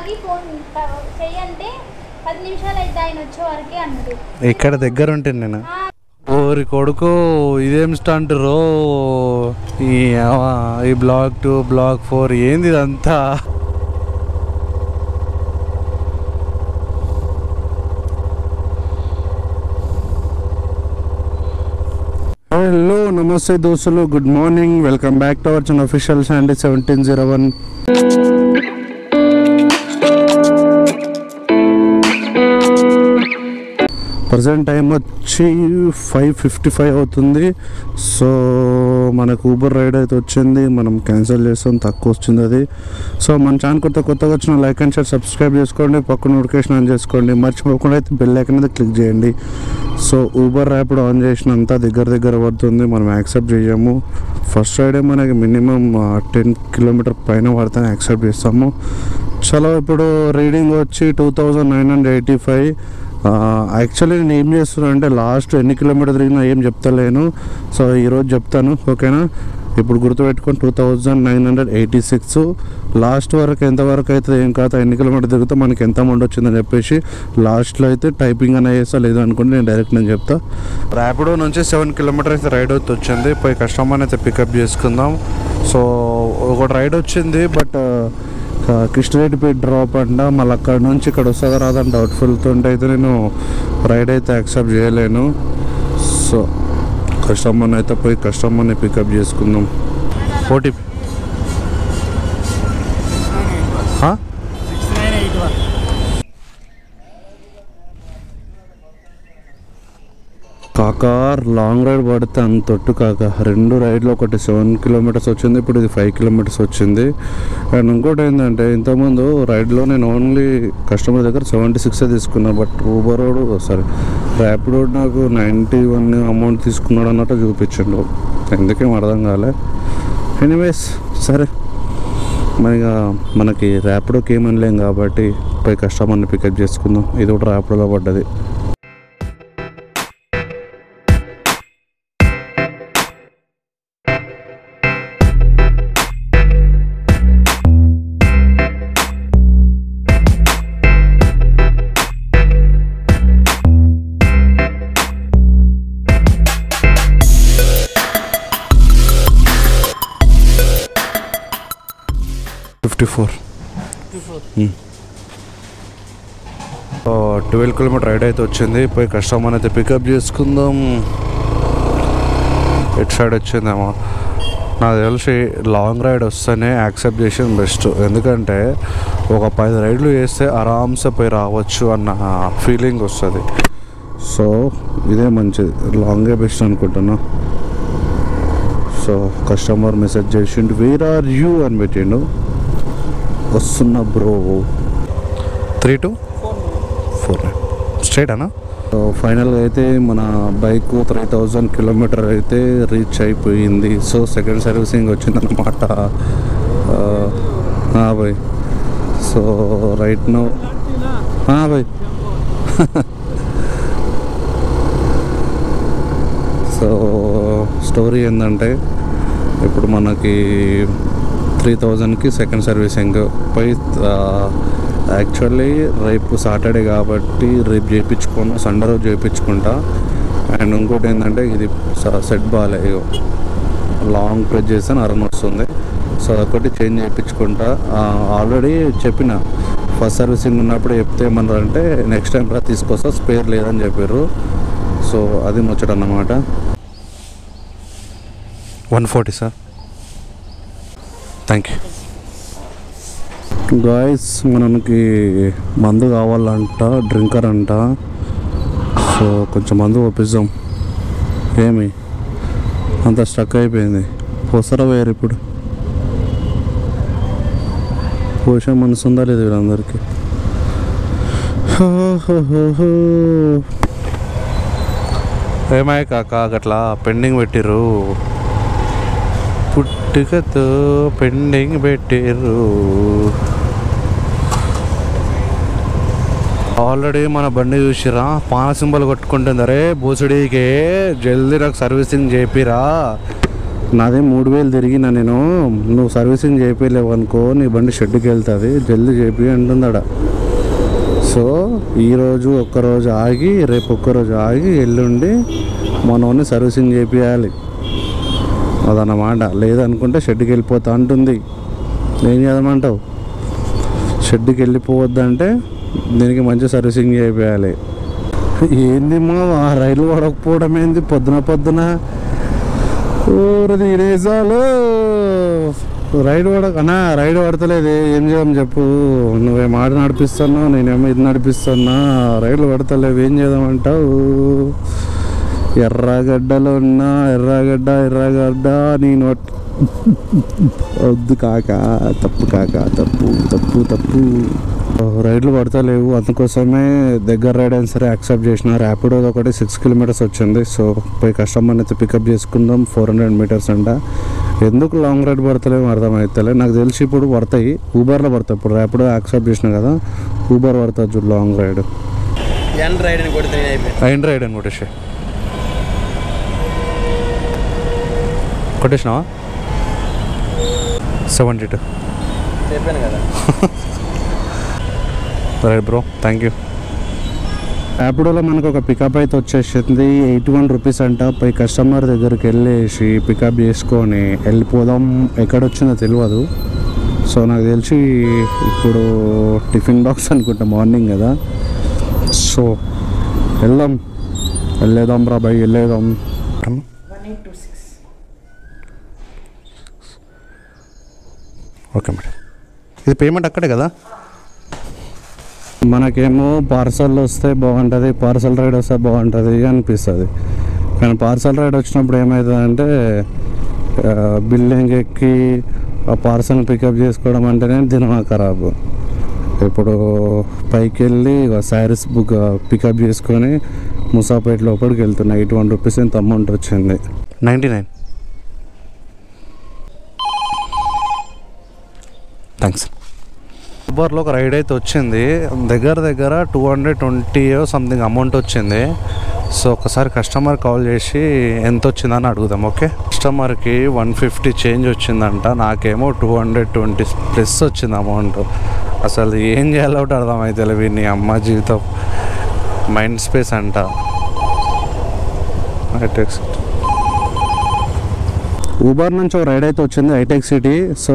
ఆగి ఫోన్ చెయ్యంటే 10 నిమిషాలు అయితే ఆయన వచ్చే వరకే అన్నాడు. ఇక్కడ దగ్గర ఉంటాను నేను. ఓరి కొడుకు ఇదేం స్టంట్ రో, ఈ బ్లాక్ 2 బ్లాక్ 4 ఏంది ఇదంతా? హలో నమస్తే దోస్తులు, good morning, welcome back to our channel official Sandy 1701. Present time వచ్చి 5:55 అవుతుంది. సో మనకు ఊబర్ రైడ్ అయితే వచ్చింది, మనం క్యాన్సిల్ చేస్తాం, తక్కువ వచ్చింది అది. సో మన ఛానల్ కొత్తగా వచ్చిన లైక్ అండ్ షేర్ సబ్స్క్రైబ్ చేసుకోండి, పక్కన నోటిఫికేషన్ ఆన్ చేసుకోండి, మర్చిపోకుండా అయితే బెల్ ఐకాన్ అయితే క్లిక్ చేయండి. సో ఊబర్ ర్యాపిడో ఆన్ చేసినంత దగ్గర పడుతుంది, మనం యాక్సెప్ట్ చేయము. ఫస్ట్ రైడే మనకి మినిమం 10 కిలోమీటర్ పైన పడితేనే యాక్సెప్ట్ చేస్తాము. చలో ఇప్పుడు రీడింగ్ వచ్చి 2985. యాక్చువల్లీ నేను ఏం చేస్తున్నాను అంటే లాస్ట్ ఎన్ని కిలోమీటర్ తిరిగినా ఏం చెప్తలేను, సో ఈరోజు చెప్తాను, ఓకేనా? ఇప్పుడు గుర్తుపెట్టుకొని 2986. లాస్ట్ వరకు ఎంతవరకు అయితే ఏం కాదు, ఎన్ని కిలోమీటర్ తిరిగితే మనకి ఎంత అమౌంట్ వచ్చిందని చెప్పేసి లాస్ట్లో అయితే టైపింగ్ అనే చేస్తా, లేదు అనుకుంటే నేను డైరెక్ట్ నేను చెప్తా. ర్యాపిడో నుంచి 7 కిలోమీటర్ అయితే రైడ్ అయితే వచ్చింది, పోయి కస్టమర్ని అయితే పికప్ చేసుకుందాం. సో ఒక రైడ్ వచ్చింది, బట్ కృష్ణరెడ్డిపేట డ్రాప్ అంట, మళ్ళీ అక్కడ నుంచి ఇక్కడ వస్తుందా రాదని డౌట్ఫుల్తో అయితే నేను రైడ్ అయితే యాక్సెప్ట్ చేయలేను. సో కస్టమర్ని అయితే పోయి కస్టమర్ని పికప్ చేసుకుందాం. ఓటీపీ కాకా, లాంగ్ రైడ్ పడితే అంత తొట్టు కాక. 2 రైడ్లు, ఒకటి 7 కిలోమీటర్స్ వచ్చింది, ఇప్పుడు ఇది 5 కిలోమీటర్స్ వచ్చింది. అండ్ ఇంకోటి ఏంటంటే ఇంతకుముందు రైడ్లో నేను ఓన్లీ కస్టమర్ దగ్గర 76 తీసుకున్నా, బట్ ఊబర్ రోడ్ ర్యాపిడో నాకు 91 అమౌంట్ తీసుకున్నాడు అన్నట్టు చూపించండు, ఎందుకేం అర్థం కాలే. ఎనీవేస్ సరే, మరిగా మనకి ర్యాపిడోకి ఏమనలేం కాబట్టి పోయి కస్టమర్ని పికప్ చేసుకుందాం. ఇది కూడా ర్యాపిడోలో పడ్డది. $54. 12 కిలోమీటర్ రైడ్ అయితే వచ్చింది, పోయి కస్టమర్ అయితే పికప్ చేసుకుందాం. ఎటు సైడ్ వచ్చిందేమో నాకు తెలిసి లాంగ్ రైడ్ వస్తేనే యాక్సెప్ట్ చేసిన బెస్ట్, ఎందుకంటే ఒక 10 రైడ్లు చేస్తే ఆరామ్సే పోయి రావచ్చు అన్న ఫీలింగ్ వస్తుంది. సో ఇదే మంచిది, లాంగే బెస్ట్ అనుకుంటున్నా. సో కస్టమర్ మెసేజ్ చేసిండు, వేర్ ఆర్ యూ అని పెట్టిండు. వస్తున్నా బ్రో. 3249 స్ట్రైట్ అన్నా. సో ఫైనల్గా అయితే మన బైక్ 3000 కిలోమీటర్ అయితే రీచ్ అయిపోయింది. సో సెకండ్ సర్వీసింగ్ వచ్చిందన్నమాట boy. So right now boy. So story ఏంటంటే ఇప్పుడు మనకి 3000కి సెకండ్ సర్వీసింగ్ పోయి, యాక్చువల్లీ రేపు సాటర్డే కాబట్టి రేపు చేయించుకున్నా, సండే రోజు చేయించుకుంటా. అండ్ ఇంకోటి ఏంటంటే ఇది సెట్ బాగాలే, లాంగ్ ప్రెస్ చేస్తే అరన్ వస్తుంది. సో అదొకటి చేంజ్ చేయించుకుంటా. ఆల్రెడీ చెప్పిన ఫస్ట్ సర్వీసింగ్ ఉన్నప్పుడు చెప్తే ఏమన్నారంటే నెక్స్ట్ టైం రా తీసుకొస్తా, స్పేర్ లేదని చెప్పారు. సో అది ముచ్చటన్నమాట. 140 సార్, థ్యాంక్ యూ. గాయస్ మనకి మందు కావాలంట, డ్రింకర్ అంట. సో కొంచెం మందు ఒప్పిద్దాం. ఏమి అంత స్టక్ అయిపోయింది, పోస్తారా వేరు? ఇప్పుడు పోసే మనసు ఉందా లేదు వీళ్ళందరికీ? ఏమాయి కాక అట్లా పెండింగ్ పెట్టిర్రు, పుట్టుకతో పెండింగ్ పెట్టిర్రు. ఆల్రెడీ మన బండి చూసిరా, పాన సింబల్ కొట్టుకుంటుంది. అరే బోసుడికే జల్దీ నాకు సర్వీసింగ్ చేపిరా, నాదే 3000 తిరిగినా నేను. నువ్వు సర్వీసింగ్ చేయించలేవు అనుకో నీ బండి షెడ్కి వెళ్తుంది, జల్దీ చేయి అంటుందాడ. సో ఈరోజు ఒక్కరోజు ఆగి, రేపు ఒక్కరోజు ఆగి, ఎల్లుండి మనోని సర్వీసింగ్ చేయించాలి అదన్నమాట. లేదనుకుంటే షెడ్కి వెళ్ళిపోతా అంటుంది. ఏం చేద్దామంటావు? షెడ్కి వెళ్ళిపోవద్దంటే దీనికి మంచి సర్వీసింగ్ చేయించాలి. ఏంది మా రైలు పడకపోవడం ఏంది పొద్దున తినేసాలు. రైడ్ రైడ్ పడతలేదు. ఏం చేద్దాం చెప్పు? నువ్వేం ఆడ నడిపిస్తున్నావు, నేనేమో ఇది నడిపిస్తున్నా. రైలు పడతలేవు, ఏం చేద్దామంటావు? ఎర్రగడ్డలో ఉన్నా ఎర్రగడ్డ నేను వద్దు కాక, తప్పు కాక, తప్పు. రైడ్లు పడతలేవు, అందుకోసమే దగ్గర రైడ్ అయినా సరే యాక్సెప్ట్ చేసిన. ర్యాపిడో ఒకటి 6 kilometers వచ్చింది. సో పోయి కస్టమర్ని అయితే పికప్ చేసుకుందాం. 400 meters అంట. ఎందుకు లాంగ్ రైడ్ పడతలేవు అర్థమవుతలే. నాకు తెలిసి ఇప్పుడు పడతాయి, ఊబర్లో పడతాయి. ఇప్పుడు ర్యాపిడో యాక్సెప్ట్ చేసిన కదా, ఊబర్ పడుతుంది చూడు లాంగ్ రైడ్. ఎండ్ రైడ్ అని కొట్టేసినావా? 72 చెప్పాను కదా. Right bro, thank you. ర్యాపిడోలో మనకు ఒక పికప్ అయితే వచ్చేసింది. 81 rupees అంట. పోయి కస్టమర్ దగ్గరికి వెళ్ళేసి పికప్ చేసుకొని వెళ్ళిపోదాం. ఎక్కడొచ్చిందో తెలియదు. సో నాకు తెలిసి ఇప్పుడు టిఫిన్ బాక్స్ అనుకుంటా, మార్నింగ్ కదా. సో వెళ్ళేదాం రా బై, వెళ్ళేదాం. 1826. ఓకే మేడం, ఇది పేమెంట్ అక్కడే కదా. మనకేమో పార్సల్ వస్తే బాగుంటుంది, పార్సల్ రైడ్ వస్తే బాగుంటుంది అనిపిస్తుంది. కానీ పార్సల్ రైడ్ వచ్చినప్పుడు ఏమవుతుందంటే బిల్డింగ్ ఎక్కి ఆ పార్సల్ పికప్ చేసుకోవడం అంటేనే దినమా ఖరాబు. ఇప్పుడు పైకి వెళ్ళి శారీస్ పికప్ చేసుకొని ముసాపేట లోపలికి వెళ్తున్నా. 81 rupees ఎంత అమౌంట్ వచ్చింది. 99. థ్యాంక్స్. ఊబర్లో ఒక రైడ్ అయితే వచ్చింది. దగ్గర 220 సంథింగ్ అమౌంట్ వచ్చింది. సో ఒకసారి కస్టమర్ కాల్ చేసి ఎంత వచ్చిందని అడుగుదాం. ఓకే, కస్టమర్కి 150 చేంజ్ వచ్చిందంట, నాకేమో 220+ వచ్చింది అమౌంట్. అసలు ఏం చేయాలో అర్థమైతే వీడిని అమ్మ జీవితం. మైండ్ స్పేస్ అంట. ఊబర్ నుంచి ఒక రైడ్ అయితే వచ్చింది, హైటెక్ సిటీ. సో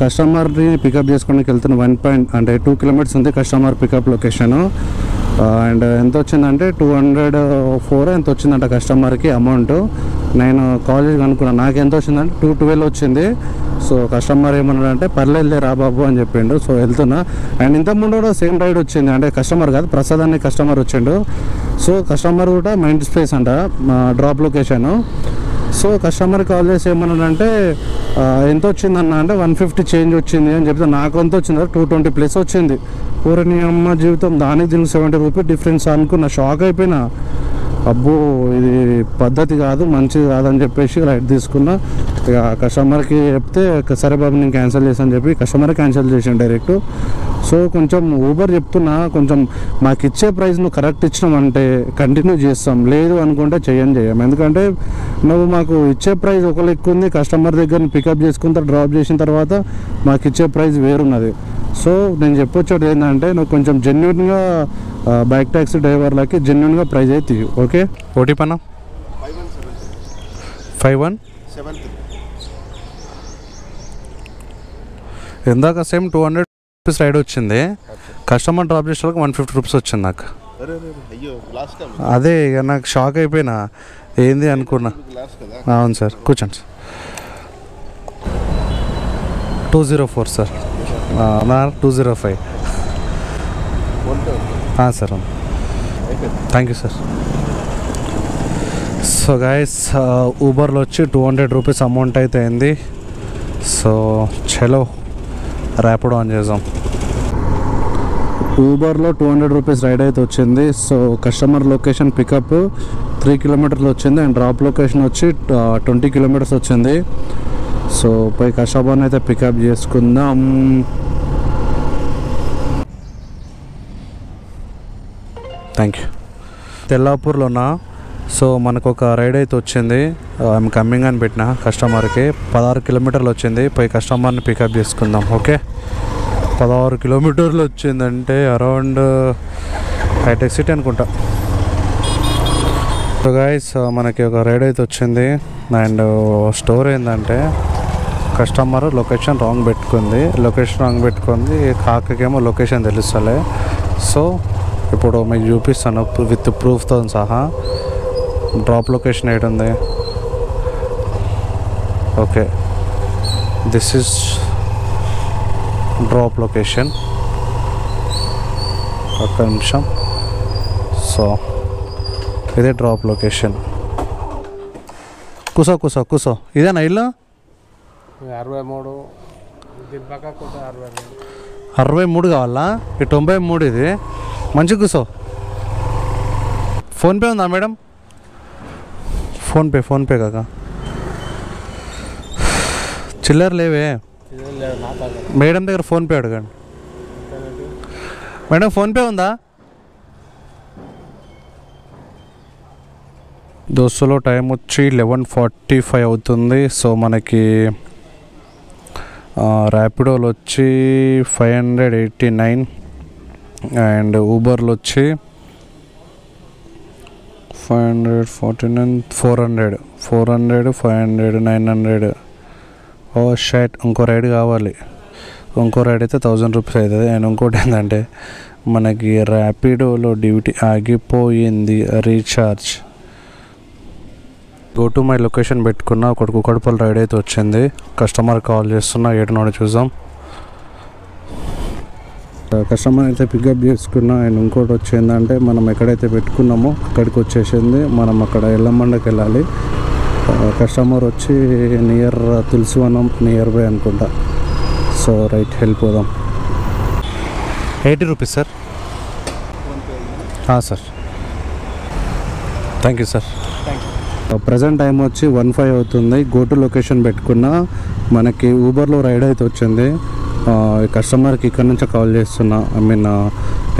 కస్టమర్ని పికప్ చేసుకోవడానికి వెళ్తున్న 2 kilometers ఉంది కస్టమర్ పికప్ లొకేషను. అండ్ ఎంత వచ్చిందంటే 204 ఎంత వచ్చిందంట కస్టమర్కి అమౌంట్. నేను కాలేజ్ అనుకున్నాను, నాకు ఎంత వచ్చిందంటే 212 వచ్చింది. సో కస్టమర్ ఏమన్నాడంటే పర్లేదులే రా బాబు అని చెప్పిండు. సో వెళ్తున్నా. అండ్ ఇంతకుముందు కూడా సేమ్ రైడ్ వచ్చింది, అంటే కస్టమర్ కాదు, ప్రసాద్ అనే కస్టమర్ వచ్చిండు. సో కస్టమర్ కూడా మైండ్ స్పేస్ అంట, drop location. So customer call చేసి ఏమన్నాడంటే ఎంత వచ్చిందన్న అంటే 150 చేంజ్ వచ్చింది అని చెప్తే, నాకు ఎంత వచ్చిందో 220+ వచ్చింది. ఊరని అమ్మ జీవితం, దానికి దీనికి 70 రూపీస్ డిఫరెన్స్ అనుకున్న. షాక్ అయిపోయినా. అబ్బో ఇది పద్ధతి కాదు, మంచిది కాదని చెప్పేసి రైట్ తీసుకున్నా. ఇక కస్టమర్కి చెప్తే సరే బాబు నేను క్యాన్సిల్ చేశాను చెప్పి కస్టమర్ క్యాన్సిల్ చేసాను డైరెక్ట్. సో కొంచెం ఊబర్ చెప్తున్నా, కొంచెం మాకు ఇచ్చే ప్రైస్ నువ్వు కరెక్ట్ ఇచ్చినామంటే కంటిన్యూ చేస్తాం, లేదు అనుకుంటే చేయం. ఎందుకంటే నువ్వు మాకు ఇచ్చే ప్రైస్ ఒక లెక్క ఉంది, కస్టమర్ దగ్గర పికప్ చేసుకున్న డ్రాప్ చేసిన తర్వాత మాకు ఇచ్చే ప్రైస్ వేరున్నది. సో నేను చెప్పొచ్చేది ఏంటంటే నువ్వు కొంచెం జెన్యున్గా బైక్ ట్యాక్సీ డ్రైవర్లకి జెన్యున్గా ప్రైజ్ అయితే ఓకే. ఓటీపీ అన్న 5173. ఇందాక సేమ్ 200 rupees రైడ్ వచ్చింది, కస్టమర్ డ్రాప్ చేసే వాళ్ళకి 150 rupees వచ్చింది నాకు. అదే ఇక నాకు షాక్ అయిపోయినా, ఏంది అనుకున్నా. అవును సార్, కూర్చోండి సార్. 204 సార్, నా 205 sir. Thank you sir. So guys ఊబర్లో వచ్చి 200 rupees అమౌంట్ అయితే అయింది. సో చలో ర్యాపిడో ఆన్ చేద్దాం. ఊబర్లో 200 rupees రైడ్ అయితే వచ్చింది. So customer location pickup 3 kilometers వచ్చింది అండ్ డ్రాప్ లొకేషన్ వచ్చి 20 kilometers వచ్చింది. సో పోయి కస్టమర్ని అయితే పికప్ చేసుకుందాం. Thank you. తెల్లాపూర్లోనా సో మనకు ఒక రైడ్ అయితే వచ్చింది. ఐఎమ్ కమింగ్ అని పెట్టిన కస్టమర్కి. 16 కిలోమీటర్లు వచ్చింది. పోయి కస్టమర్ని పికప్ చేసుకుందాం. ఓకే, 16 కిలోమీటర్లు వచ్చిందంటే అరౌండ్ హైటెక్ సిటీ అనుకుంటా. సో గైస్, మనకి ఒక రైడ్ అయితే వచ్చింది. అండ్ స్టోర్ ఏంటంటే కస్టమర్ లొకేషన్ రాంగ్ పెట్టుకుంది. కాకేమో లొకేషన్ తెలుస్తలే. సో ఇప్పుడు మీకు చూపిస్తాను విత్ ప్రూఫ్తో సహా. డ్రాప్ లొకేషన్ ఏంటుంది? Okay, this is drop location. ఒక్క నిమిషం. సో ఇదే డ్రాప్ లొకేషన్. కూసో ఇదేనా ఇల్లు? 63 కావాలా? ఈ 93 ఇది. మంచిగా కూసో. ఫోన్పే ఉందా మేడం? ఫోన్పే కాక చిల్లర లేవే మేడం దగ్గర. ఫోన్పే అడగండి మేడం. ఫోన్పే ఉందా? దోస్తులో టైం వచ్చి 11:45 అవుతుంది. సో మనకి ర్యాపిడోలో వచ్చి 589 అండ్ ఊబర్లో వచ్చి 549, 400, 500, 900. ఓ షైట్, ఇంకో రైడ్ కావాలి. ఇంకో రైడ్ అయితే 1000 రూపీస్ అవుతుంది. అండ్ ఇంకోటి ఏంటంటే మనకి ర్యాపిడోలో డ్యూటీ ఆగిపోయింది, recharge. Go to my location పెట్టుకున్న ఒకటి కుక్కడపల్లి రైడ్ అయితే వచ్చింది. కస్టమర్ కాల్ చేస్తున్నా, ఏడున్నాడో చూద్దాం. కస్టమర్ అయితే పికప్ చేసుకున్నా. అండ్ ఇంకోటి వచ్చిందంటే మనం ఎక్కడైతే పెట్టుకున్నామో అక్కడికి వచ్చేసింది. మనం అక్కడ ఎల్లమండకి వెళ్ళాలి. కస్టమర్ వచ్చి నియర్ తులసివనం నియర్ బై అనుకుంటా. సో రైట్, వెళ్ళిపోదాం. 80 rupees sir. Sir, thank you sir. Present time వచ్చి 15 అవుతుంది. గో టు లొకేషన్ పెట్టుకున్నా. మనకి ఊబర్లో రైడ్ అయితే వచ్చింది. కస్టమర్కి ఇక్కడ నుంచే కాల్ చేస్తున్నా.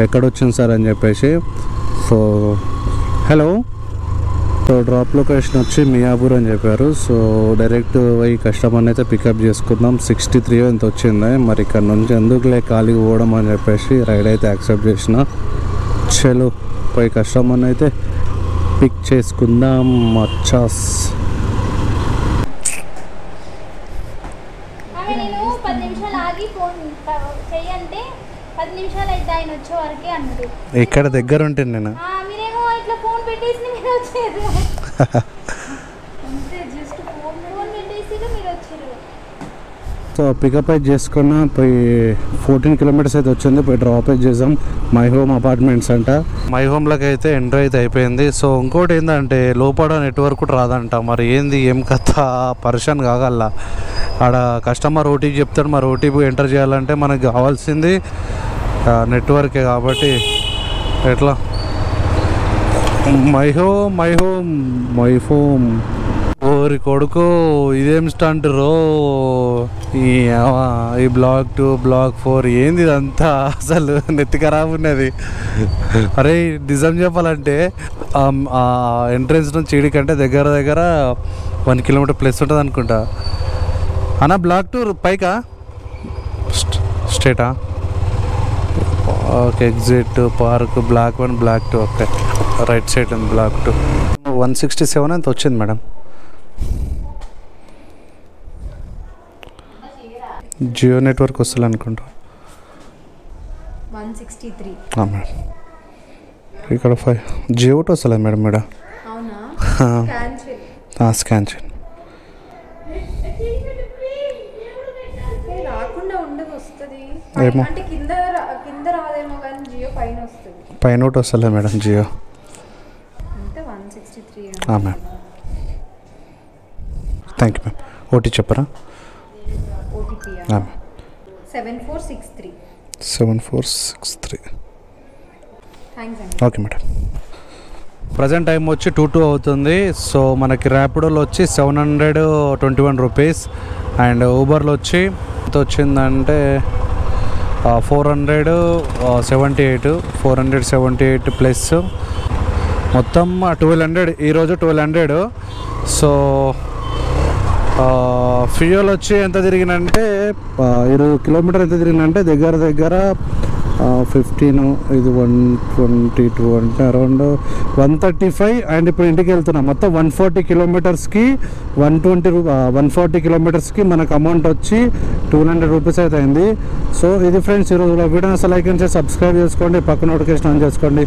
ఎక్కడ వచ్చింది సార్ అని చెప్పేసి. So hello, so drop location వచ్చి మియాపూర్ అని చెప్పారు. సో డైరెక్ట్ పోయి కస్టమర్ని అయితే పికప్ చేసుకుందాం. 63 ఎంత వచ్చింది. మరి ఇక్కడ నుంచి ఎందుకులే ఖాళీగా పోవడం అని చెప్పేసి రైడ్ అయితే యాక్సెప్ట్ చేసిన. చలో పోయి కస్టమర్ని అయితే పిక్ చేసుకుందాం. మచ్చాస్ నేను 10 నిమిషాలు ఆగి ఫోన్ చెయ్యంటే 10 నిమిషాలు అయితే ఆయన వచ్చే వరకే అన్నాడు. ఇక్కడ దగ్గర ఉంటుంది నేను. మీరేమో ఇట్లా ఫోన్ పెట్టేసి మీరు వచ్చారు. అంతే, జస్ట్ ఫోన్ పెట్టేసి మీరు వచ్చారు. సో పికప్ అయితే చేసుకున్న. పోయి 14 కిలోమీటర్స్ అయితే వచ్చింది. పోయి డ్రాప్ అయితే చేసాం. మై హోమ్ అపార్ట్మెంట్స్ అంట. మై హోమ్లోకి అయితే ఎంటర్ అయితే అయిపోయింది. సో ఇంకోటి ఏంటంటే లోపల నెట్వర్క్ కూడా రాదంట. మరి ఏంది ఏం కథ, పరేషాన్ కాగల. ఆడ కస్టమర్ ఓటీపీ చెప్తాడు. మరి ఓటీపీ ఎంటర్ చేయాలంటే మనకు కావాల్సింది నెట్వర్కే. కాబట్టి ఎట్లా మై హోమ్ ఓరి కొడుకు, ఇదేం స్టంట్ రో. ఈ బ్లాక్ 2, బ్లాక్ 4 ఏంది ఇదంతా? అసలు నెత్తి ఖరాబ్ ఉన్నది. అరే నిజం చెప్పాలంటే ఎంట్రెన్స్ నుంచి చీడికంటే దగ్గర 1 కిలోమీటర్ ప్లస్ ఉంటుంది అనుకుంటా. అన్న బ్లాక్ 2 పైకా స్ట్రేటా? Okay, exit park block 1, block 2. Okay, right side ఉంది బ్లాక్ 2. 167 ఎంత వచ్చింది మేడం? జియో నెట్వర్క్ వస్తుంది అనుకుంటా. 163 మేడం. ఇక్కడ 5 జియో ఒకటి వస్తలేదు మేడం. మేడం స్కాన్ చేయండి. ఏమో పైన ఒకటి వస్తలేదు madam Jio. Ma'am, thank you ma'am. OT చెప్పరా? 7463. Okay madam. ప్రజెంట్ టైం వచ్చి 2:02 అవుతుంది. సో మనకి ర్యాపిడోలో వచ్చి 721 రూపీస్. అండ్ ఊబర్లో వచ్చి ఎంత వచ్చిందంటే 478 ప్లస్ మొత్తం 1200, ఈరోజు 1200. సో ఫ్యూయల్ వచ్చి ఎంత తిరిగినంటే 20 కిలోమీటర్ ఎంత తిరిగినంటే దగ్గర 15, ఇది 122 అంటే అరౌండ్ 135. అండ్ ఇప్పుడు ఇంటికి వెళ్తున్నాం. మొత్తం 140 కిలోమీటర్స్కి 140 కిలోమీటర్స్కి మనకు అమౌంట్ వచ్చి 200 రూపీస్ అయితే అయింది. సో ఇది ఫ్రెండ్స్ ఈరోజు వీడియో. అసలు లైక్ అండ్ సబ్స్క్రైబ్ చేసుకోండి, పక్కన నోటిఫికేషన్ ఆన్ చేసుకోండి.